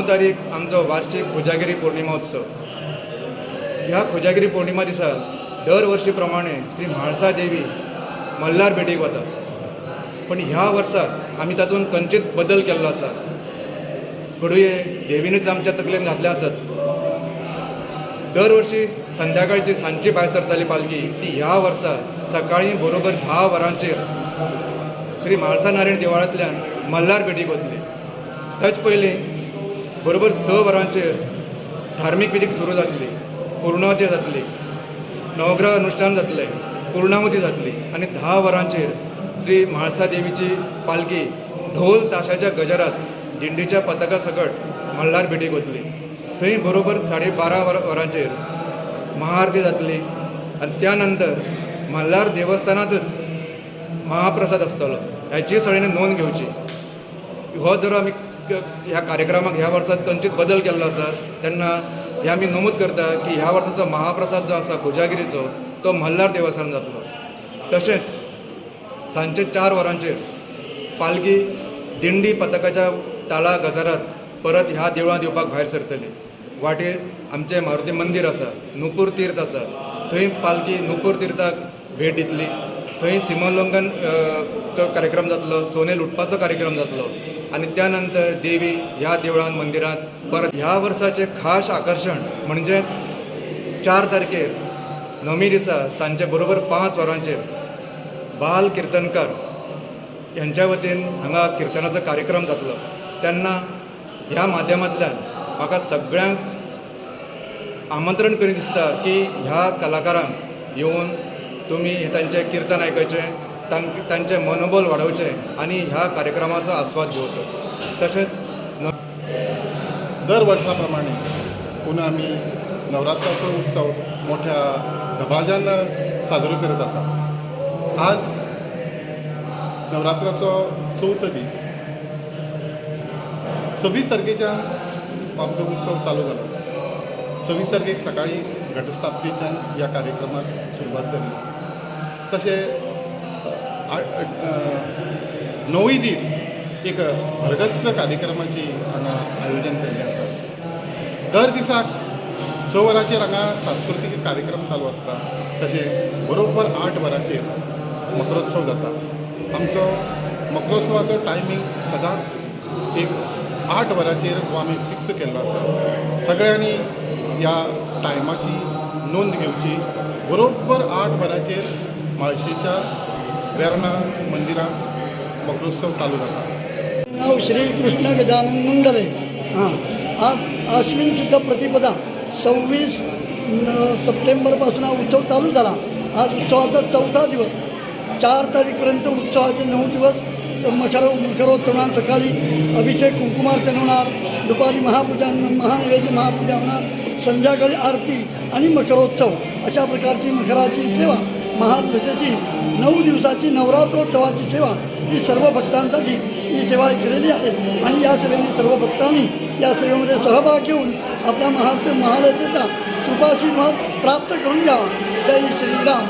तारीख आमचो वार्षिक कोजागिरी पौर्णिमा उत्सव. ह्या कोजागिरी पौर्णिमा दिसा दरवर्षी प्रमाणे श्री म्हाळसा देवी मल्हार भेटीक वता. पण ह्या वर्सा आमी तातूंत खंयचीच बदल केल्लो आसा. घडये देवीनच आमच्या तकलेन घातले आसत. दरवर्षी संध्याकाळची सांजची भायर सरताली पालखी, ती ह्या वर्सा सकाळीं बरोबर 10 वरांचेर श्री म्हाळसा नारायण देवळांतल्यान मल्हार भेटीक वतली. ताचे पयलीं बरोबर 6 वरांचेर धार्मीक विधीक सुरू जातली, पूर्णावती जातली, नवग्रह अनुष्ठान जातलें, पूर्णावती जातली आनी 10 वरांचेर श्री म्हाळसा देवीची पालखी ढोल ताशाच्या गजरात दिंडीच्या पताका सकट मल्हार भेटीक वतली. थंय बरोबर 12:30 वरांचेर महाआरती जातली आनी त्या नंतर मल्हार देवस्थानांतच महाप्रसाद आसतलो. ह्याची सगळ्यांनी नोंद घेवची. हो जर आमी ह्या कार्यक्रमाक ह्या वर्सात खंयचीच बदल केल्लो आसा तेन्ना हे आमी नमूद करता की ह्या वर्साचो महाप्रसाद जो आसा कोजागिरीचो तो मल्हार देवस्थान जातलो. तशेंच सांजचे 4 वरांचेर पालखी दिंडी पताकाच्या ताळा गजरात परत ह्या देवळांत येवपाक भायर सरतली. वाटेर आमचें मारुती मंदिर आसा, नुपूर तीर्थ आसा, थंय पालखी नुपूर तीर्थाक भेट दितली. थंय सिमोल्लंघन चो कार्यक्रम जातलो, सोने लुटपाचो कार्यक्रम जातलो आनी त्या नंतर देवी ह्या देवळांत मंदिरांत परत. ह्या वर्साचें खास आकर्शण म्हणजेच 4 तारखेर नवमी दिसा सांजचे बरोबर 5 वरांचेर बाल किर्तनकार यांच्या वतीन हांगा किर्तनाचो कार्यक्रम जातलो. तेन्ना ह्या माध्यमांतल्यान म्हाका सगळ्यांक आमंत्रण करीत दिसता की ह्या कलाकारांक येवन तुमी तांचें कीर्तन आयकचें, तांचें मनोबल वाडोवचें आनी ह्या कार्यक्रमाचो आस्वाद घेवचो. तशेंच दर वर्सा प्रमाणे पुन्हा आमी नवरात्राचो उत्सव मोठ्या दबाज्यान साजरो करत आसा. आज नवरात्राचो 4थो दीस. 26 तारखेच्यान आमचो उत्सव चालू जालो. 26 तारखेक सकाळी घटस्थापनेच्यान ह्या कार्यक्रमाक सुरवात जाली. तशें 9 दीस एक भरगच्च कार्यक्रमाची हांगा आयोजन केल्लें आसा. दर दिसाक 6 वरांचेर हांगा सांस्कृतीक कार्यक्रम चालू आसता. तशें बरोबर 8 वरांचेर मकरोत्सव जाता. आमचो मकरोत्सवाचो टायमींग सदांच एक 8 वरांचेर हो आमी फिक्स केल्लो आसा. सगळ्यांनी ह्या टायमाची नोंद घेवची. बरोबर 8 वरांचेर म्हाळशेच्या वेर्णा मंदिरांत मकरोत्सव चालू जाता. नाव श्री कृष्ण गजानन मंगले. आज आश्विन शुद्ध प्रतिपदा 26 सप्टेंबरपासून हा उत्सव चालू झाला. आज उत्सवाचा 4था दिवस. 4 तारीखपर्यंत उत्सवाचे 9 दिवस मकरोत्सवात सकाळी अभिषेक कुंकुमार्चन होणार, दुपारी महापूजन महानैवेद्य महापूजा होणार, संध्याकाळी आरती आणि मकरोत्सव अशा प्रकारची मकराची सेवा महालसेची 9 दिवसाची नवरात्रोत्सवाची सेवा ही सर्व भक्तांसाठी ही सेवा केलेली आहे. आणि या सेवेने सर्व भक्तांनी या सेवेमध्ये सहभाग घेऊन आपल्या महालसेचा कृपाशीर्वाद प्राप्त करून घ्यावा. जय श्रीराम.